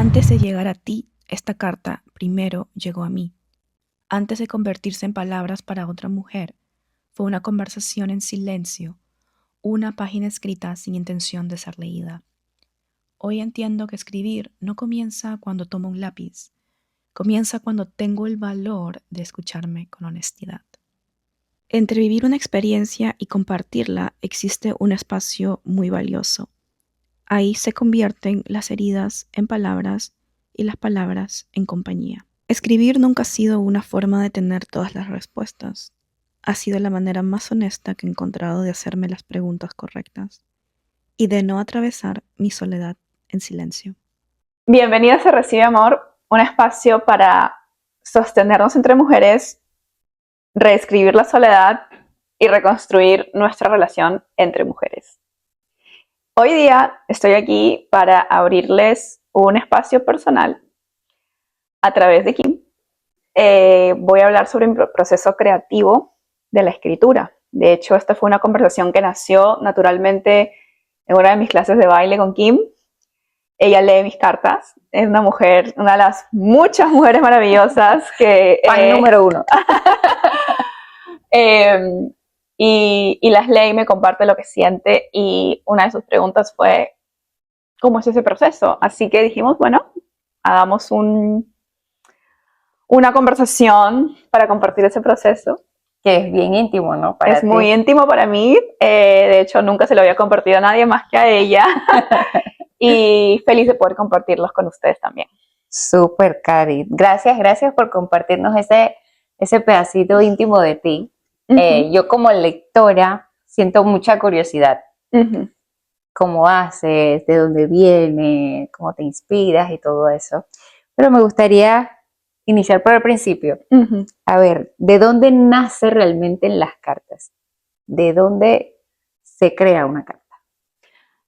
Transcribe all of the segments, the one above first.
Antes de llegar a ti, esta carta primero llegó a mí. Antes de convertirse en palabras para otra mujer, fue una conversación en silencio, una página escrita sin intención de ser leída. Hoy entiendo que escribir no comienza cuando tomo un lápiz, comienza cuando tengo el valor de escucharme con honestidad. Entre vivir una experiencia y compartirla existe un espacio muy valioso. Ahí se convierten las heridas en palabras y las palabras en compañía. Escribir nunca ha sido una forma de tener todas las respuestas. Ha sido la manera más honesta que he encontrado de hacerme las preguntas correctas y de no atravesar mi soledad en silencio. Bienvenidas a Recibe Amor, un espacio para sostenernos entre mujeres, reescribir la soledad y reconstruir nuestra relación entre mujeres. Hoy día estoy aquí para abrirles un espacio personal a través de Kim. Voy a hablar sobre mi proceso creativo de la escritura. De hecho, esta fue una conversación que nació naturalmente en una de mis clases de baile con Kim. Ella lee mis cartas, es una mujer, una de las muchas mujeres maravillosas que... Fan número uno. Y las lee y me comparte lo que siente, y una de sus preguntas fue, ¿cómo es ese proceso? Así que dijimos, bueno, hagamos una conversación para compartir ese proceso. Que es bien íntimo, ¿no? Es muy íntimo para mí, de hecho nunca se lo había compartido a nadie más que a ella. Y feliz de poder compartirlos con ustedes también. Súper, Cari. Gracias por compartirnos ese pedacito íntimo de ti. Yo como lectora siento mucha curiosidad. ¿Cómo haces? ¿De dónde viene? ¿Cómo te inspiras? Y todo eso. Pero me gustaría iniciar por el principio. A ver, ¿de dónde nace realmente las cartas? ¿De dónde se crea una carta?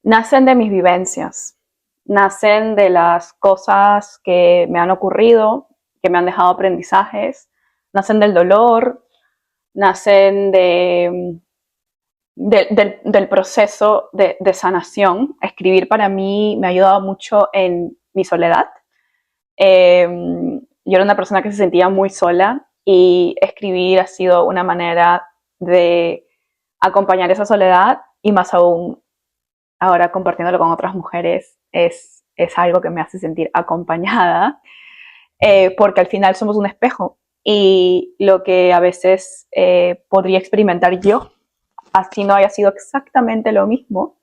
Nacen de mis vivencias, nacen de las cosas que me han ocurrido, que me han dejado aprendizajes, nacen del dolor, nacen del proceso de sanación. Escribir para mí me ha ayudado mucho en mi soledad. Yo era una persona que se sentía muy sola, y escribir ha sido una manera de acompañar esa soledad, y más aún ahora compartiéndolo con otras mujeres es algo que me hace sentir acompañada, porque al final somos un espejo, y lo que a veces podría experimentar yo, así no haya sido exactamente lo mismo,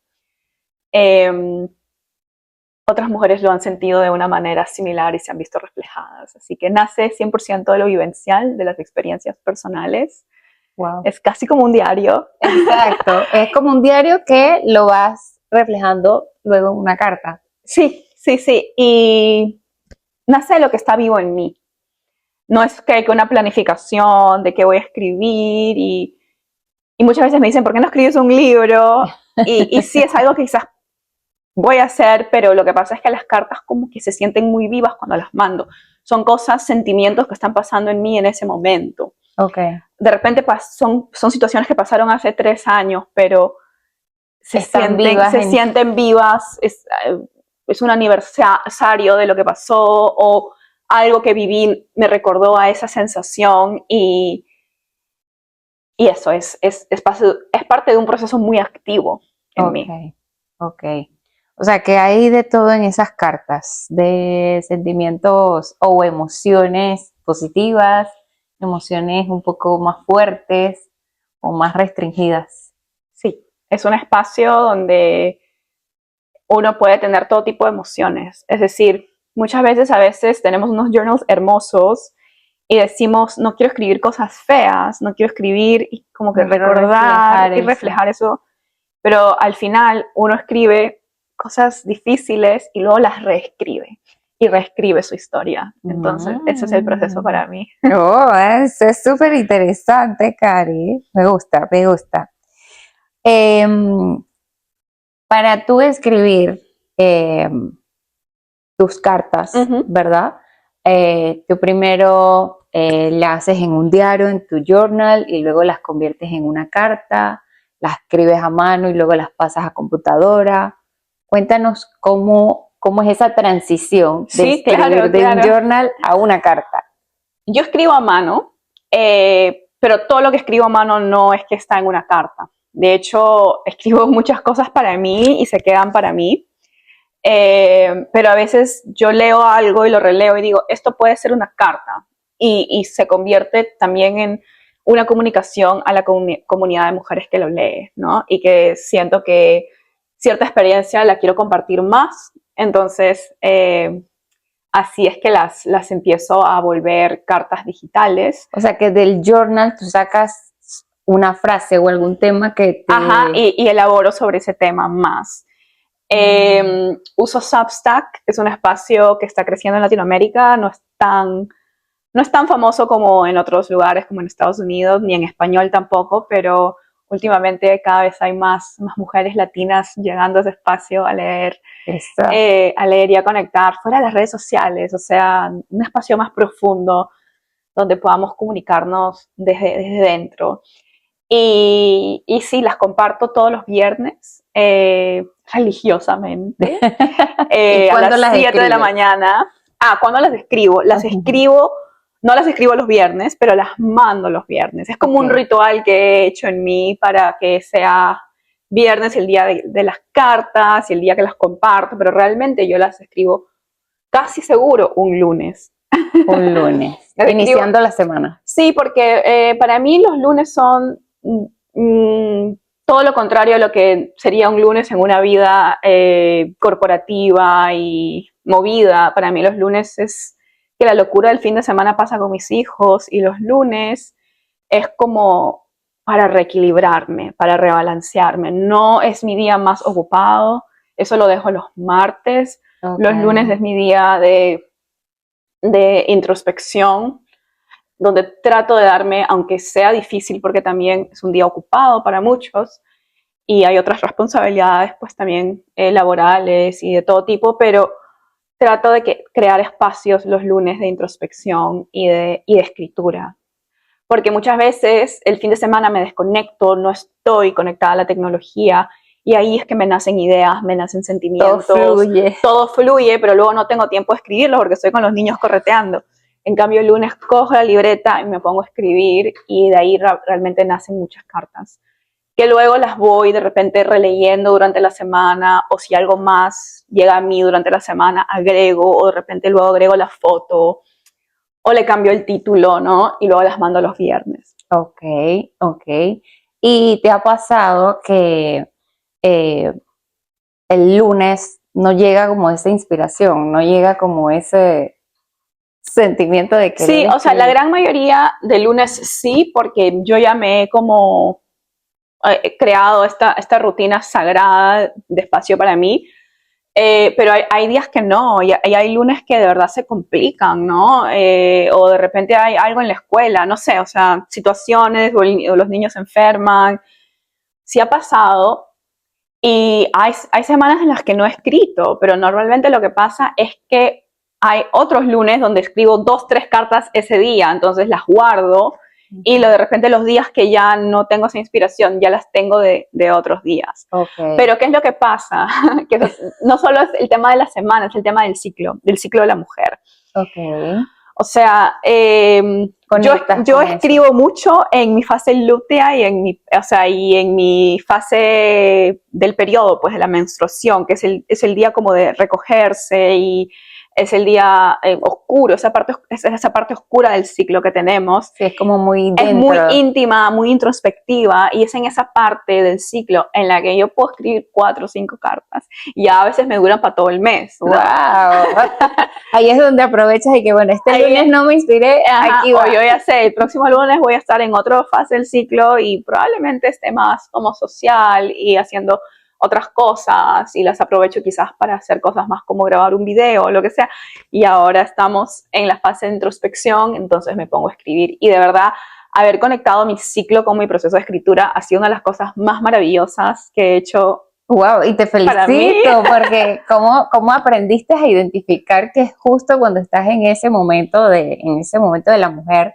otras mujeres lo han sentido de una manera similar y se han visto reflejadas. Así que nace 100% de lo vivencial, de las experiencias personales. Wow. Es casi como un diario. Exacto, es como un diario que lo vas reflejando luego en una carta. Sí, y nace de lo que está vivo en mí. No es que hay una planificación de qué voy a escribir, y muchas veces me dicen, ¿por qué no escribes un libro? Y sí, es algo que quizás voy a hacer, pero lo que pasa es que las cartas como que se sienten muy vivas cuando las mando. Son cosas, sentimientos que están pasando en mí en ese momento. Okay. De repente son situaciones que pasaron hace 3 años, pero se sienten vivas, es un aniversario de lo que pasó, o algo que viví me recordó a esa sensación, y eso es parte de un proceso muy activo en mí. Ok. O sea que hay de todo en esas cartas, de sentimientos o emociones positivas, emociones un poco más fuertes o más restringidas. Sí, es un espacio donde uno puede tener todo tipo de emociones. Es decir, muchas veces, a veces tenemos unos journals hermosos y decimos, no quiero escribir cosas feas, no quiero escribir y como que recordar y reflejar eso. Pero al final uno escribe cosas difíciles y luego las reescribe y reescribe su historia. Entonces, ese es el proceso para mí. Oh, eso es súper interesante, Cari. Me gusta. Para tú escribir tus cartas, ¿verdad? Tú primero las haces en un diario, en tu journal, y luego las conviertes en una carta, las escribes a mano y luego las pasas a computadora. Cuéntanos cómo cómo es esa transición de Sí, escribir de un journal a una carta. Yo escribo a mano, pero todo lo que escribo a mano no es que está en una carta. De hecho, escribo muchas cosas para mí y se quedan para mí. Pero a veces yo leo algo y lo releo y digo, esto puede ser una carta. Y se convierte también en una comunicación a la comunidad de mujeres que lo lee, ¿no? Y que siento que cierta experiencia la quiero compartir más. Entonces, así es que las empiezo a volver cartas digitales. O sea que del journal tú sacas una frase o algún tema que te... Ajá, y elaboro sobre ese tema más. Uso Substack, es un espacio que está creciendo en Latinoamérica, no es tan famoso como en otros lugares, como en Estados Unidos, ni en español tampoco, pero últimamente cada vez hay más mujeres latinas llegando a ese espacio a leer y a conectar fuera de las redes sociales, o sea, un espacio más profundo donde podamos comunicarnos desde dentro. Y sí, las comparto todos los viernes, religiosamente, a las 7 de la mañana. ¿Cuándo las escribo? Las escribo, no las escribo los viernes, pero las mando los viernes. Es como un ritual que he hecho en mí para que sea viernes el día de las cartas y el día que las comparto, pero realmente yo las escribo casi seguro un lunes. Un lunes, iniciando la semana. Sí, porque para mí los lunes son todo lo contrario a lo que sería un lunes en una vida corporativa y movida. Para mí los lunes es que la locura del fin de semana pasa con mis hijos y los lunes es como para reequilibrarme, para rebalancearme. No es mi día más ocupado, eso lo dejo los martes. Los lunes es mi día de introspección, donde trato de darme, aunque sea difícil, porque también es un día ocupado para muchos y hay otras responsabilidades, pues también laborales y de todo tipo, pero trato de crear espacios los lunes de introspección y de escritura. Porque muchas veces el fin de semana me desconecto, no estoy conectada a la tecnología y ahí es que me nacen ideas, me nacen sentimientos. Todo fluye, pero luego no tengo tiempo de escribirlo porque estoy con los niños correteando. En cambio, el lunes cojo la libreta y me pongo a escribir y de ahí realmente nacen muchas cartas. Que luego las voy de repente releyendo durante la semana o si algo más llega a mí durante la semana, agrego o de repente luego agrego la foto o le cambio el título, ¿no? Y luego las mando los viernes. Ok. ¿Y te ha pasado que el lunes no llega como esa inspiración, no llega como ese sentimiento de que... Sí, o sea, la gran mayoría de lunes sí, porque yo ya me he como creado esta rutina sagrada de espacio para mí, pero hay días que no, y hay lunes que de verdad se complican, ¿no? O de repente hay algo en la escuela, no sé, o sea, situaciones, o los niños se enferman, sí ha pasado. Y hay semanas en las que no he escrito, pero normalmente lo que pasa es que hay otros lunes donde escribo 2, 3 cartas ese día, entonces las guardo y de repente los días que ya no tengo esa inspiración, ya las tengo de otros días. Pero ¿qué es lo que pasa? Que no solo es el tema de la semana, es el tema del ciclo de la mujer. O sea, yo escribo mucho en mi fase lútea y en mi fase del periodo, pues de la menstruación, que es el día como de recogerse y es el día oscuro, esa parte oscura del ciclo que tenemos. Sí, es como muy dentro. Es muy íntima, muy introspectiva y es en esa parte del ciclo en la que yo puedo escribir 4 o 5 cartas y a veces me duran para todo el mes, ¿no? ¡Wow! Ahí es donde aprovechas y que bueno, lunes no me inspiré, aquí va. O yo ya sé, el próximo lunes voy a estar en otra fase del ciclo y probablemente esté más como social y haciendo otras cosas y las aprovecho quizás para hacer cosas más como grabar un video o lo que sea, y ahora estamos en la fase de introspección, entonces me pongo a escribir y de verdad haber conectado mi ciclo con mi proceso de escritura ha sido una de las cosas más maravillosas que he hecho. Wow, y te felicito porque cómo aprendiste a identificar que es justo cuando estás en ese momento de la mujer,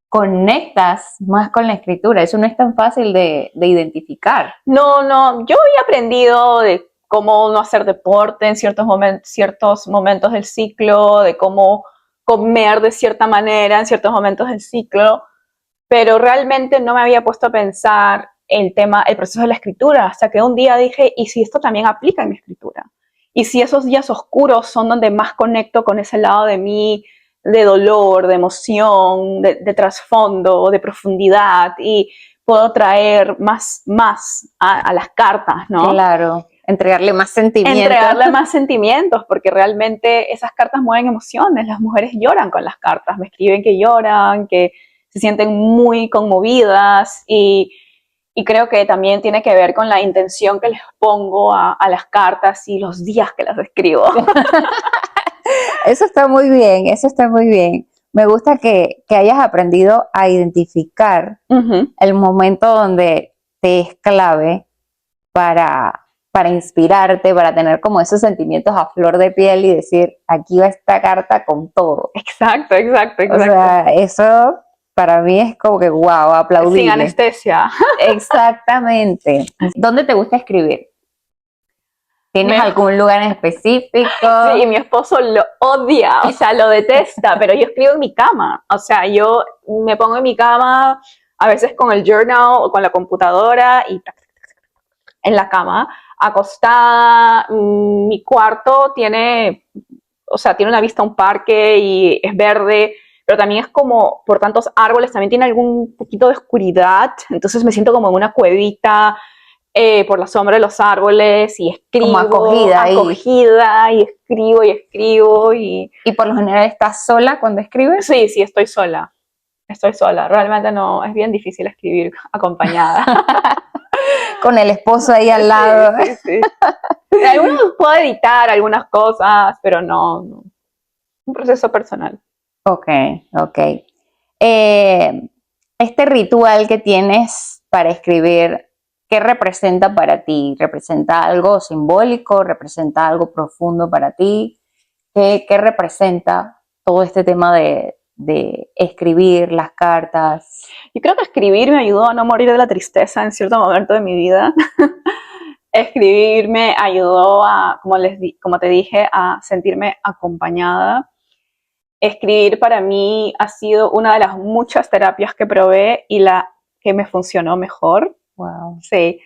conectas más con la escritura. Eso no es tan fácil de identificar. No, yo he aprendido cómo no hacer deporte en ciertos momentos del ciclo, de cómo comer de cierta manera en ciertos momentos del ciclo, pero realmente no me había puesto a pensar el proceso de la escritura, hasta que un día dije, ¿y si esto también aplica en mi escritura? Y si esos días oscuros son donde más conecto con ese lado de mí, de dolor, de emoción, de trasfondo, de profundidad, y puedo traer más a las cartas, ¿no? Claro, entregarle más sentimientos. Entregarle más sentimientos, porque realmente esas cartas mueven emociones. Las mujeres lloran con las cartas, me escriben que lloran, que se sienten muy conmovidas, y creo que también tiene que ver con la intención que les pongo a las cartas y los días que las escribo. Eso está muy bien, eso está muy bien. Me gusta que hayas aprendido a identificar el momento donde te es clave para inspirarte, para tener como esos sentimientos a flor de piel y decir, aquí va esta carta con todo. Exacto. O sea, eso para mí es como que wow, aplaudible. Sin anestesia. Exactamente. ¿Dónde te gusta escribir? ¿Tienes algún lugar en específico? Sí, mi esposo lo odia, o sea, lo detesta, pero yo escribo en mi cama. O sea, yo me pongo en mi cama, a veces con el journal o con la computadora, y en la cama, acostada. Mi cuarto tiene una vista a un parque y es verde, pero también es como por tantos árboles, también tiene algún poquito de oscuridad, entonces me siento como en una cuevita, por la sombra de los árboles, y escribo. Como acogida y escribo. ¿Y por lo general estás sola cuando escribes? Sí, estoy sola. Realmente no, es bien difícil escribir acompañada. Con el esposo ahí al lado. Sí. Algunos puedo editar algunas cosas, pero no. Un proceso personal. Ok. Este ritual que tienes para escribir, ¿qué representa para ti? ¿Representa algo simbólico? ¿Representa algo profundo para ti? ¿Qué representa todo este tema de escribir las cartas? Yo creo que escribir me ayudó a no morir de la tristeza en cierto momento de mi vida. Escribir me ayudó a, como te dije, a sentirme acompañada. Escribir para mí ha sido una de las muchas terapias que probé y la que me funcionó mejor. Wow. Sí,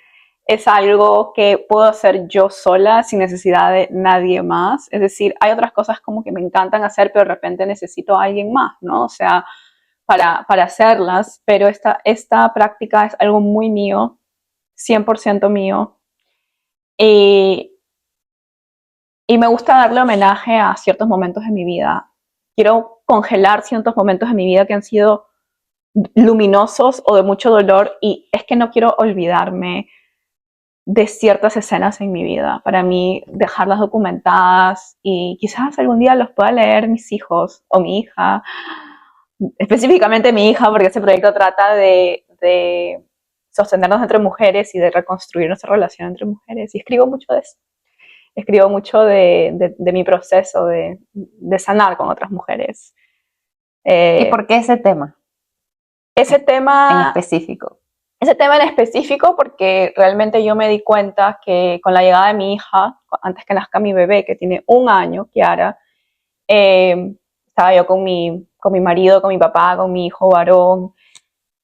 es algo que puedo hacer yo sola sin necesidad de nadie más. Es decir, hay otras cosas como que me encantan hacer, pero de repente necesito a alguien más, ¿no? O sea, para hacerlas, pero esta práctica es algo muy mío, 100% mío. Y me gusta darle homenaje a ciertos momentos de mi vida. Quiero congelar ciertos momentos de mi vida que han sido luminosos o de mucho dolor, y es que no quiero olvidarme de ciertas escenas en mi vida. Para mí, dejarlas documentadas, y quizás algún día los pueda leer mis hijos o mi hija, específicamente mi hija, porque ese proyecto trata de sostenernos entre mujeres y de reconstruir nuestra relación entre mujeres, y escribo mucho de eso. Escribo mucho de mi proceso de sanar con otras mujeres. ¿Y por qué ese tema? Ese tema en específico. Ese tema en específico porque realmente yo me di cuenta que con la llegada de mi hija, antes que nazca mi bebé, que tiene 1 año, Kiara, estaba yo con mi marido, con mi papá, con mi hijo varón.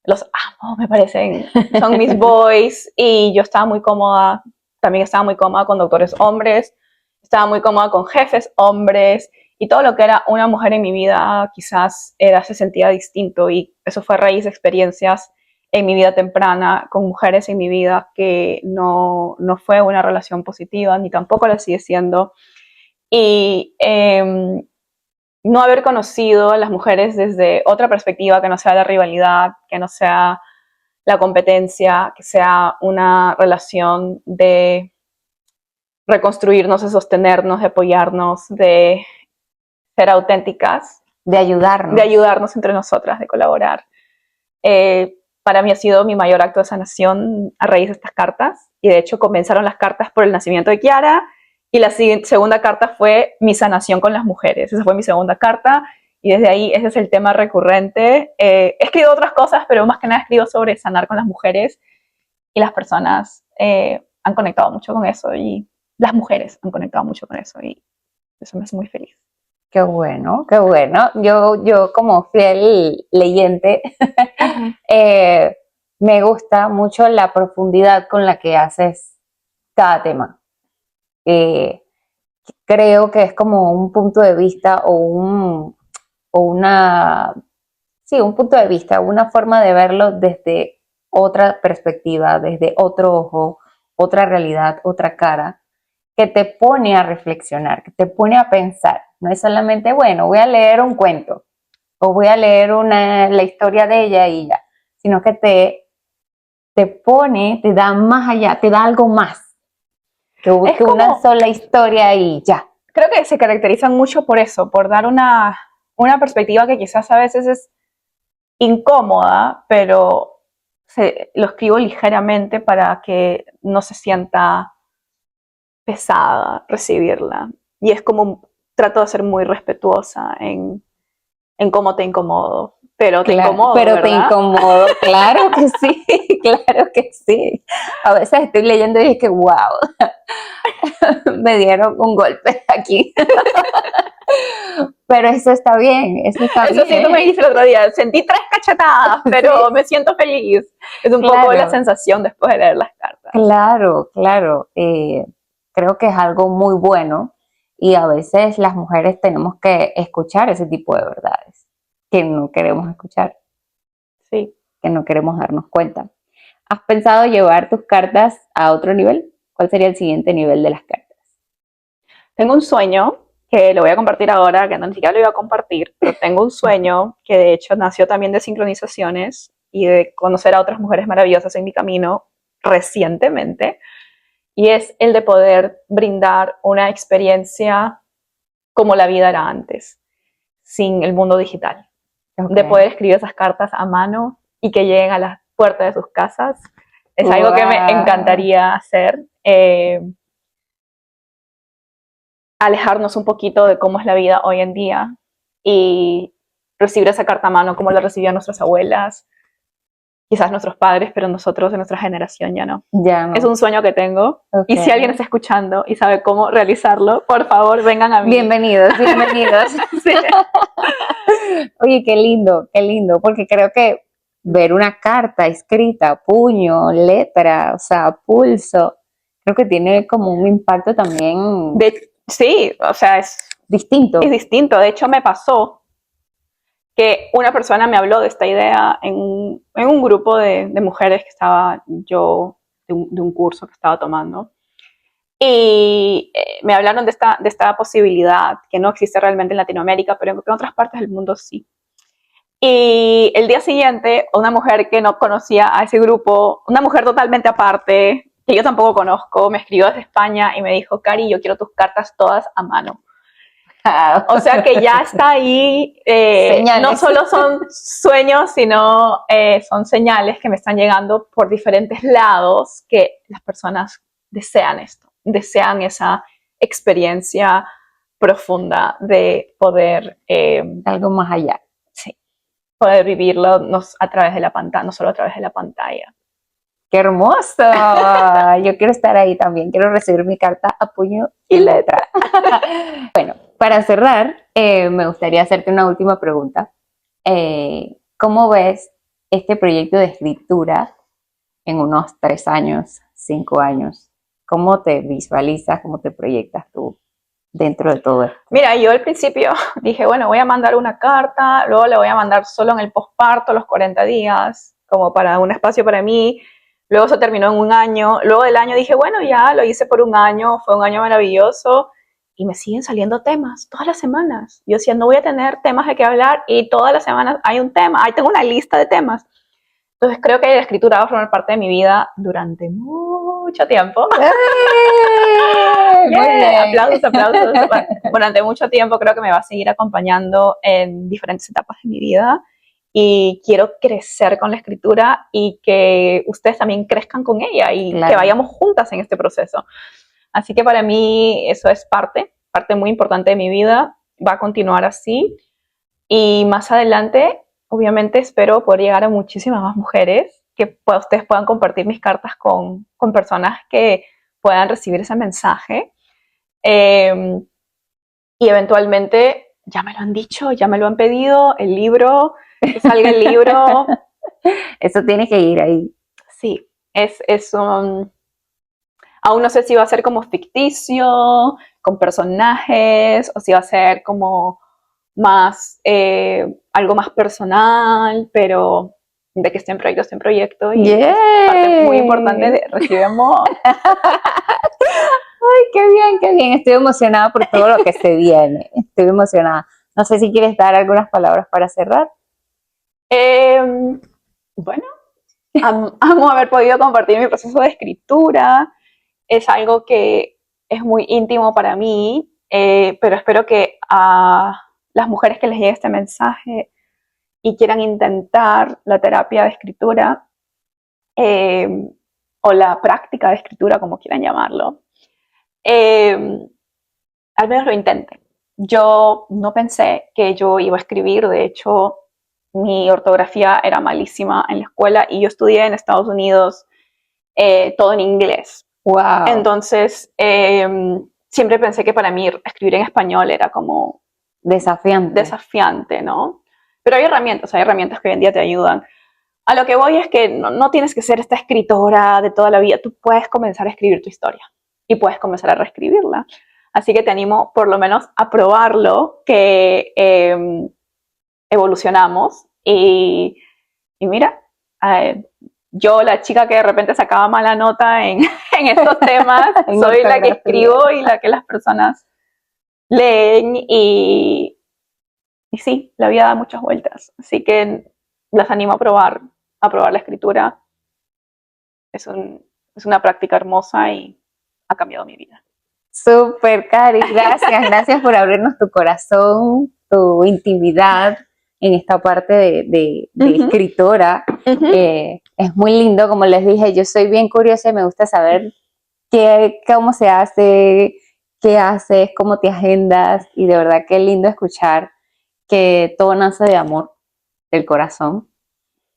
Los amo, me parecen, son mis boys, y yo estaba muy cómoda. También estaba muy cómoda con doctores hombres, estaba muy cómoda con jefes hombres, y todo lo que era una mujer en mi vida quizás se sentía distinto, y eso fue a raíz de experiencias en mi vida temprana con mujeres en mi vida que no fue una relación positiva, ni tampoco la sigue siendo. Y no haber conocido a las mujeres desde otra perspectiva que no sea la rivalidad, que no sea la competencia, que sea una relación de reconstruirnos, de sostenernos, de apoyarnos, de ser auténticas, de ayudarnos entre nosotras, de colaborar. Para mí ha sido mi mayor acto de sanación a raíz de estas cartas, y de hecho comenzaron las cartas por el nacimiento de Kiara, y la segunda carta fue mi sanación con las mujeres. Esa fue mi segunda carta, y desde ahí ese es el tema recurrente. He escrito otras cosas, pero más que nada escribo sobre sanar con las mujeres, y las personas han conectado mucho con eso, y las mujeres han conectado mucho con eso y eso me hace muy feliz. Qué bueno, qué bueno. Yo como fiel leyente, me gusta mucho la profundidad con la que haces cada tema. Creo que es como un punto de vista o una, sí, un punto de vista, una forma de verlo desde otra perspectiva, desde otro ojo, otra realidad, otra cara, que te pone a reflexionar, que te pone a pensar. No es solamente, bueno, voy a leer un cuento o voy a leer la historia de ella y ya, sino que te pone, te da más allá, te da algo más que una sola historia y ya. Creo que se caracterizan mucho por eso, por dar una perspectiva que quizás a veces es incómoda, pero lo escribo ligeramente para que no se sienta pesada recibirla. Y es como, trato de ser muy respetuosa en cómo te incomodo. Pero te incomodo, pero ¿verdad? te incomodo, claro que sí, claro que sí. A veces estoy leyendo y es que, wow, me dieron un golpe aquí. Pero eso está bien, eso está bien. Eso sí, tú me dijiste el otro día, sentí 3 cachetadas, pero sí, me siento feliz. Es un poco la sensación después de leer las cartas. Claro, claro. Creo que es algo muy bueno y a veces las mujeres tenemos que escuchar ese tipo de verdades que no queremos escuchar. Sí. Que no queremos darnos cuenta. ¿Has pensado llevar tus cartas a otro nivel? ¿Cuál sería el siguiente nivel de las cartas? Tengo un sueño que lo voy a compartir ahora, que no ni siquiera lo iba a compartir, pero tengo un sueño que de hecho nació también de sincronizaciones y de conocer a otras mujeres maravillosas en mi camino recientemente, y es el de poder brindar una experiencia como la vida era antes, sin el mundo digital. Okay. De poder escribir esas cartas a mano y que lleguen a las puertas de sus casas. Es algo que me encantaría hacer. Alejarnos un poquito de cómo es la vida hoy en día y recibir esa carta a mano como la recibían nuestras abuelas, quizás nuestros padres, pero nosotros de nuestra generación ya no. Ya no. Es un sueño que tengo. Okay. Y si alguien está escuchando y sabe cómo realizarlo, por favor, vengan a mí. Bienvenidos, bienvenidos. Sí. Oye, qué lindo, porque creo que ver una carta escrita, puño, letra, o sea, pulso, creo que tiene como un impacto también. Sí, o sea, es distinto. Es distinto. De hecho, me pasó que una persona me habló de esta idea en un grupo de mujeres que estaba yo, de un curso que estaba tomando. Y me hablaron de esta posibilidad que no existe realmente en Latinoamérica, pero en otras partes del mundo sí. Y el día siguiente, una mujer que no conocía a ese grupo, una mujer totalmente aparte, que yo tampoco conozco, me escribió desde España y me dijo, Cari, yo quiero tus cartas todas a mano. O sea que ya está ahí, no solo son sueños, sino son señales que me están llegando por diferentes lados que las personas desean esto, desean esa experiencia profunda de poder... algo más allá. Sí, poder vivirlo a través de la pantalla, no solo a través de la pantalla. ¡Qué hermoso! Yo quiero estar ahí también, quiero recibir mi carta a puño y letra. Bueno, para cerrar, me gustaría hacerte una última pregunta. ¿Cómo ves este proyecto de escritura en unos 3 años, 5 años? ¿Cómo te visualizas, cómo te proyectas tú dentro de todo esto? Mira, yo al principio dije, bueno, voy a mandar una carta, luego la voy a mandar solo en el posparto, los 40 días, como para un espacio para mí. Luego se terminó en un año. Luego del año dije, bueno, ya lo hice por un año, fue un año maravilloso. Y me siguen saliendo temas todas las semanas. Yo decía, no voy a tener temas de qué hablar y todas las semanas hay un tema. Ahí tengo una lista de temas. Entonces creo que la escritura va a formar parte de mi vida durante mucho tiempo. Muy bien. Aplausos. Durante mucho tiempo creo que me va a seguir acompañando en diferentes etapas de mi vida. Y quiero crecer con la escritura y que ustedes también crezcan con ella y claro, que vayamos juntas en este proceso. Así que para mí eso es parte muy importante de mi vida, va a continuar así. Y más adelante, obviamente, espero poder llegar a muchísimas más mujeres, que ustedes puedan compartir mis cartas con personas que puedan recibir ese mensaje. Y eventualmente, ya me lo han dicho, ya me lo han pedido, el libro, que salga el libro. Eso tiene que ir ahí. Sí, es un... Aún no sé si va a ser como ficticio, con personajes, o si va a ser como más, algo más personal, pero de que esté en proyecto, esté en proyecto. Y es parte muy importante de recibimos. Ay, qué bien. Estoy emocionada por todo lo que se viene. Estoy emocionada. No sé si quieres dar algunas palabras para cerrar. Bueno, amo haber podido compartir mi proceso de escritura. Es algo que es muy íntimo para mí, pero espero que a las mujeres que les llegue este mensaje y quieran intentar la terapia de escritura, o la práctica de escritura, como quieran llamarlo, al menos lo intenten. Yo no pensé que yo iba a escribir, de hecho, mi ortografía era malísima en la escuela y yo estudié en Estados Unidos, todo en inglés. Wow. Entonces, siempre pensé que para mí escribir en español era como desafiante, ¿no? Pero hay herramientas que hoy en día te ayudan. A lo que voy es que no tienes que ser esta escritora de toda la vida, tú puedes comenzar a escribir tu historia y puedes comenzar a reescribirla. Así que te animo por lo menos a probarlo, que evolucionamos y mira, yo, la chica que de repente sacaba mala nota en estos temas, soy la que escribo y la que las personas leen y sí, la vida da muchas vueltas. Así que las animo a probar la escritura. Es una práctica hermosa y ha cambiado mi vida. Súper, Cari, gracias por abrirnos tu corazón, tu intimidad en esta parte de escritora. Es muy lindo, como les dije, yo soy bien curiosa y me gusta saber cómo se hace, qué haces, cómo te agendas, y de verdad que lindo escuchar que todo nace de amor, del corazón,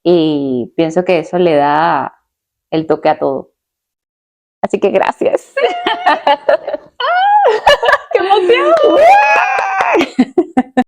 y pienso que eso le da el toque a todo. Así que gracias. ¡Qué emoción!